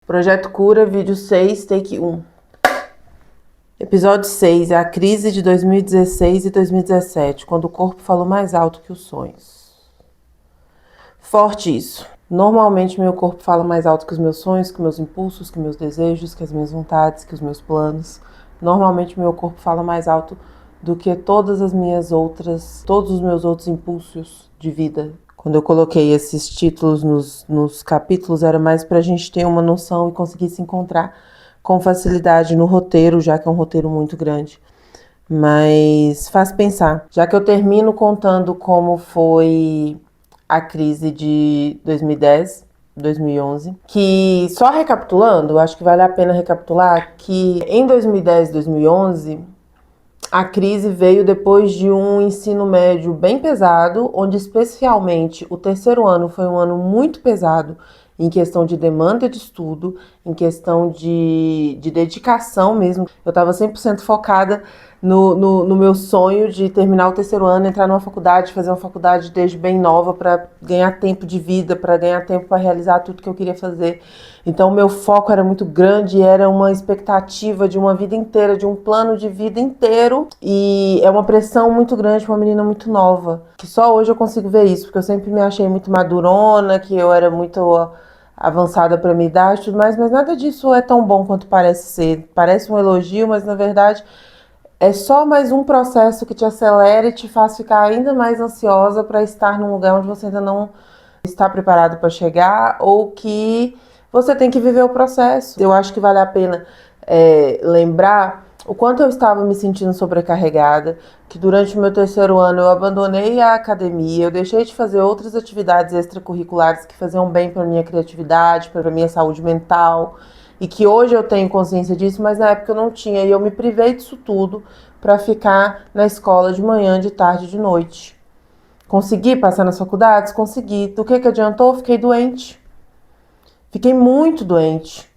Projeto Cura, vídeo 6, take 1. Episódio 6 é a crise de 2016 e 2017, quando o corpo falou mais alto que os sonhos. Forte isso. Normalmente meu corpo fala mais alto que os meus sonhos, que meus impulsos, que meus desejos, que as minhas vontades, que os meus planos. Normalmente meu corpo fala mais alto do que todos os meus outros impulsos de vida. Quando eu coloquei esses títulos nos capítulos, era mais pra gente ter uma noção e conseguir se encontrar com facilidade no roteiro, já que é um roteiro muito grande. Mas faz pensar. Já que eu termino contando como foi a crise de 2010, 2011, que só recapitulando, eu acho que vale a pena recapitular que em 2010, 2011... a crise veio depois de um ensino médio bem pesado, onde especialmente o terceiro ano foi um ano muito pesado em questão de demanda de estudo, em questão de dedicação mesmo. Eu estava 100% focada no meu sonho de terminar o terceiro ano, entrar numa faculdade, fazer uma faculdade desde bem nova para ganhar tempo de vida, para ganhar tempo para realizar tudo que eu queria fazer. Então, o meu foco era muito grande, era uma expectativa de uma vida inteira, de um plano de vida inteiro. E é uma pressão muito grande para uma menina muito nova, que só hoje eu consigo ver isso, porque eu sempre me achei muito madurona, que eu era muito avançada para minha idade e tudo mais, mas nada disso é tão bom quanto parece ser. Parece um elogio, mas na verdade é só mais um processo que te acelera e te faz ficar ainda mais ansiosa para estar num lugar onde você ainda não está preparado para chegar, ou que você tem que viver o processo. Eu acho que vale a pena lembrar o quanto eu estava me sentindo sobrecarregada, que durante o meu terceiro ano eu abandonei a academia, eu deixei de fazer outras atividades extracurriculares que faziam bem para a minha criatividade, para a minha saúde mental, e que hoje eu tenho consciência disso, mas na época eu não tinha, e eu me privei disso tudo para ficar na escola de manhã, de tarde e de noite. Consegui passar nas faculdades? Consegui. Do que adiantou? Fiquei doente. Fiquei muito doente.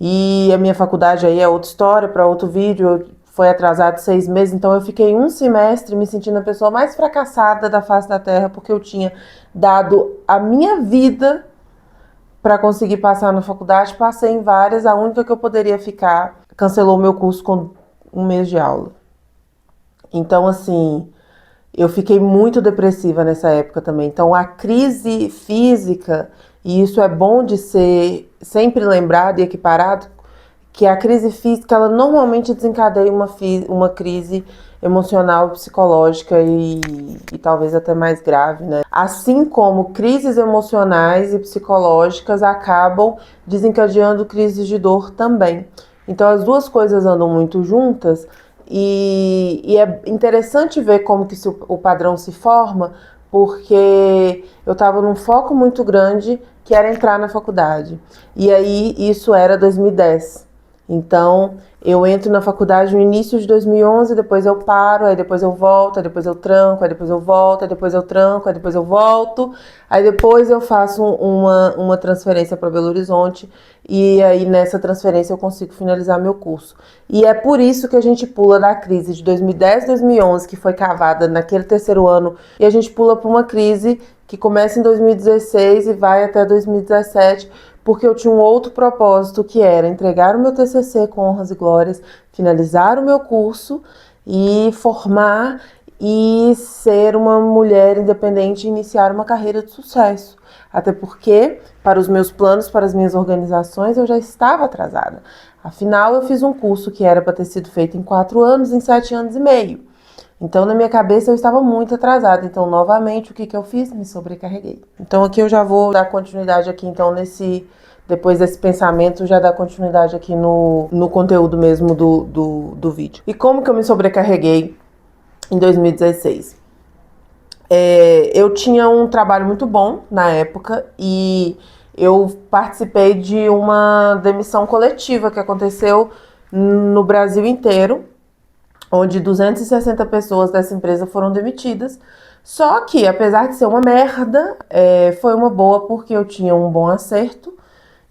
E a minha faculdade aí é outra história, para outro vídeo. Foi atrasado 6 meses, então eu fiquei um semestre me sentindo a pessoa mais fracassada da face da terra, porque eu tinha dado a minha vida para conseguir passar na faculdade. Passei em várias, a única que eu poderia ficar cancelou o meu curso com 1 mês de aula. Então, assim, eu fiquei muito depressiva nessa época também. Então, a crise física, e isso é bom de ser sempre lembrado e equiparado, que a crise física, ela normalmente desencadeia uma crise emocional, psicológica e talvez até mais grave, né? Assim como crises emocionais e psicológicas acabam desencadeando crises de dor também. Então, as duas coisas andam muito juntas. E é interessante ver como que o padrão se forma, porque eu estava num foco muito grande que era entrar na faculdade. E aí isso era 2010. Então eu entro na faculdade no início de 2011, depois eu paro, aí depois eu volto, aí depois eu tranco, aí depois eu volto, aí depois eu tranco, aí depois eu volto, aí depois eu faço uma transferência para Belo Horizonte e aí nessa transferência eu consigo finalizar meu curso. E é por isso que a gente pula da crise de 2010, 2011, que foi cavada naquele terceiro ano, e a gente pula para uma crise que começa em 2016 e vai até 2017, porque eu tinha um outro propósito, que era entregar o meu TCC com honras e glórias, finalizar o meu curso e formar e ser uma mulher independente e iniciar uma carreira de sucesso. Até porque, para os meus planos, para as minhas organizações, eu já estava atrasada. Afinal, eu fiz um curso que era para ter sido feito em 4 anos, em 7 anos e meio. Então, na minha cabeça, eu estava muito atrasada. Então, novamente, o que eu fiz? Me sobrecarreguei. Então, aqui eu já vou dar continuidade aqui, então, depois desse pensamento, já dar continuidade aqui no conteúdo mesmo do vídeo. E como que eu me sobrecarreguei em 2016? Eu tinha um trabalho muito bom na época e eu participei de uma demissão coletiva que aconteceu no Brasil inteiro, onde 260 pessoas dessa empresa foram demitidas. Só que, apesar de ser uma merda, foi uma boa, porque eu tinha um bom acerto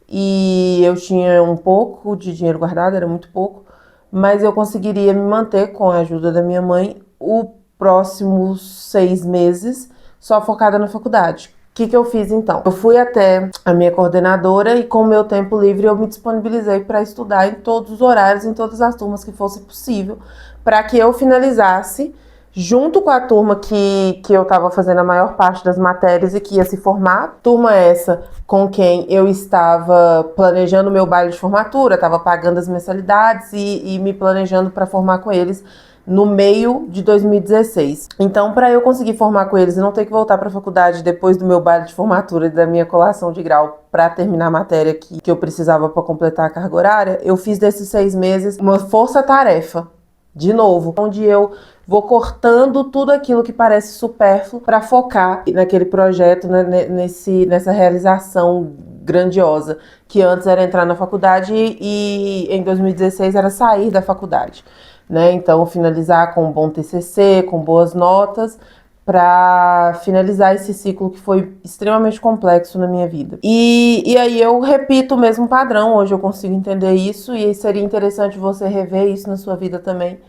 e eu tinha um pouco de dinheiro guardado, era muito pouco, mas eu conseguiria me manter com a ajuda da minha mãe os próximos 6 meses só focada na faculdade, que eu fiz então? Eu fui até a minha coordenadora e com o meu tempo livre eu me disponibilizei para estudar em todos os horários, em todas as turmas que fosse possível, para que eu finalizasse junto com a turma que eu estava fazendo a maior parte das matérias e que ia se formar. Turma essa com quem eu estava planejando meu baile de formatura, estava pagando as mensalidades e me planejando para formar com eles no meio de 2016. Então, para eu conseguir formar com eles e não ter que voltar para a faculdade depois do meu baile de formatura e da minha colação de grau para terminar a matéria que eu precisava para completar a carga horária, eu fiz desses 6 meses uma força-tarefa, de novo, onde eu vou cortando tudo aquilo que parece supérfluo para focar naquele projeto, nessa realização grandiosa, que antes era entrar na faculdade e em 2016 era sair da faculdade. Né? Então, finalizar com um bom TCC, com boas notas, para finalizar esse ciclo que foi extremamente complexo na minha vida. E aí eu repito o mesmo padrão, hoje eu consigo entender isso e seria interessante você rever isso na sua vida também,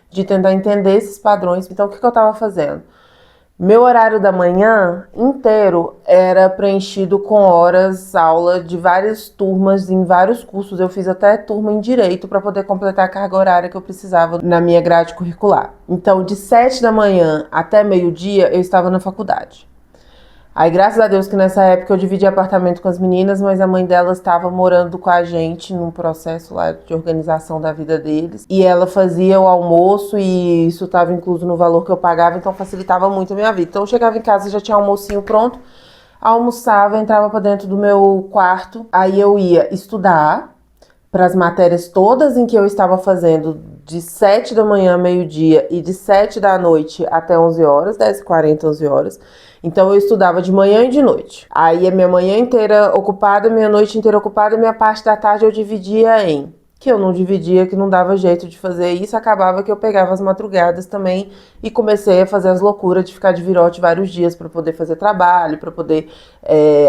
de tentar entender esses padrões. Então, o que eu estava fazendo? Meu horário da manhã inteiro era preenchido com horas, aula de várias turmas em vários cursos. Eu fiz até turma em Direito para poder completar a carga horária que eu precisava na minha grade curricular. Então, de 7 da manhã até meio-dia, eu estava na faculdade. Aí, graças a Deus que nessa época eu dividi apartamento com as meninas, mas a mãe delas estava morando com a gente num processo lá de organização da vida deles. E ela fazia o almoço e isso estava incluso no valor que eu pagava, então facilitava muito a minha vida. Então eu chegava em casa, já tinha almocinho pronto, almoçava, entrava para dentro do meu quarto, aí eu ia estudar para as matérias todas em que eu estava fazendo de 7 da manhã a meio-dia e de 7 da noite até 11 horas, 10h40, 11 horas. Então eu estudava de manhã e de noite. Aí a minha manhã inteira ocupada, minha noite inteira ocupada, minha parte da tarde eu dividia em... Que eu não dividia, que não dava jeito de fazer isso, acabava que eu pegava as madrugadas também e comecei a fazer as loucuras de ficar de virote vários dias para poder fazer trabalho, para poder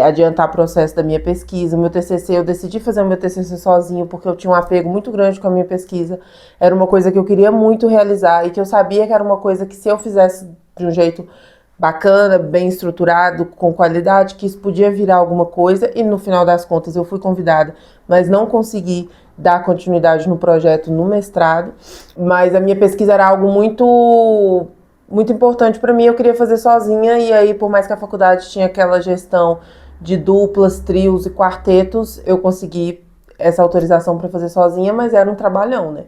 adiantar o processo da minha pesquisa. O meu TCC, eu decidi fazer o meu TCC sozinho porque eu tinha um apego muito grande com a minha pesquisa. Era uma coisa que eu queria muito realizar e que eu sabia que era uma coisa que se eu fizesse de um jeito bacana, bem estruturado, com qualidade, que isso podia virar alguma coisa e no final das contas eu fui convidada, mas não consegui dar continuidade no projeto no mestrado, mas a minha pesquisa era algo muito importante para mim, eu queria fazer sozinha e aí por mais que a faculdade tinha aquela gestão de duplas, trios e quartetos, eu consegui essa autorização para fazer sozinha, mas era um trabalhão, né?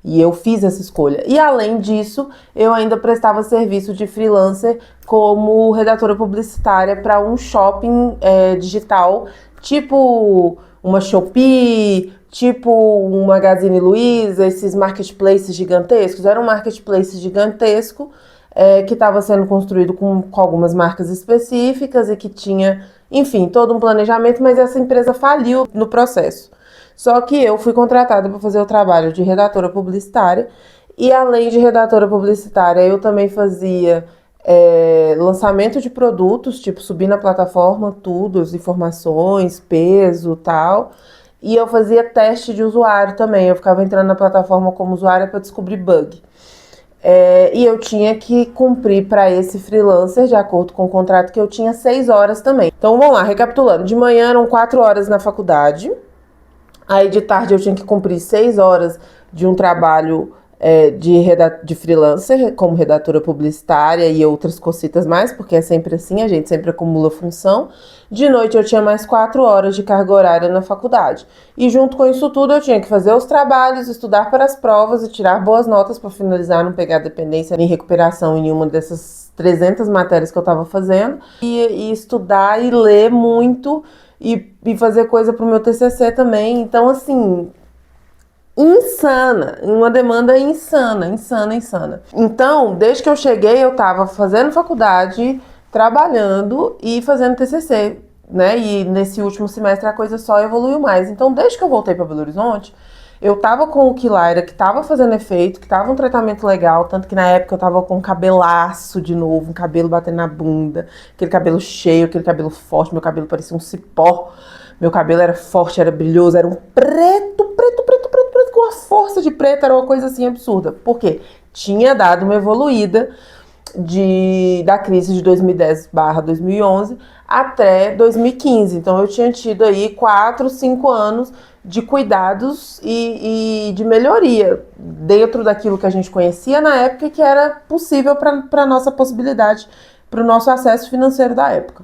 E eu fiz essa escolha. E além disso, eu ainda prestava serviço de freelancer como redatora publicitária para um shopping digital, tipo uma Shopee, tipo um Magazine Luiza, esses marketplaces gigantescos. Era um marketplace gigantesco que estava sendo construído com algumas marcas específicas e que tinha, enfim, todo um planejamento, mas essa empresa faliu no processo. Só que eu fui contratada para fazer o trabalho de redatora publicitária e além de redatora publicitária, eu também fazia lançamento de produtos, tipo subir na plataforma tudo, as informações, peso, tal. E eu fazia teste de usuário também, eu ficava entrando na plataforma como usuária para descobrir bug. E eu tinha que cumprir para esse freelancer, de acordo com o contrato que eu tinha, 6 horas também. Então vamos lá, recapitulando. De manhã eram 4 horas na faculdade. Aí de tarde eu tinha que cumprir 6 horas de um trabalho de freelancer, como redatora publicitária e outras cositas mais, porque é sempre assim, a gente sempre acumula função. De noite eu tinha mais 4 horas de carga horária na faculdade. E junto com isso tudo eu tinha que fazer os trabalhos, estudar para as provas e tirar boas notas para finalizar, não pegar dependência nem recuperação em nenhuma dessas 300 matérias que eu estava fazendo. E estudar e ler muito e fazer coisa pro meu TCC também. Então, assim, insana, uma demanda insana. Então, desde que eu cheguei, eu tava fazendo faculdade, trabalhando e fazendo TCC, né? E nesse último semestre a coisa só evoluiu mais. Então, desde que eu voltei para Belo Horizonte, eu tava com o Quilaira, que tava fazendo efeito, que tava um tratamento legal, tanto que na época eu tava com um cabelaço de novo, um cabelo batendo na bunda, aquele cabelo cheio, aquele cabelo forte, meu cabelo parecia um cipó, meu cabelo era forte, era brilhoso, era um preto, com uma força de preto, era uma coisa assim absurda. Por quê? Tinha dado uma evoluída da crise de 2010/2011 até 2015. Então eu tinha tido aí 4, 5 anos de cuidados e de melhoria dentro daquilo que a gente conhecia na época e que era possível para a nossa possibilidade, para o nosso acesso financeiro da época.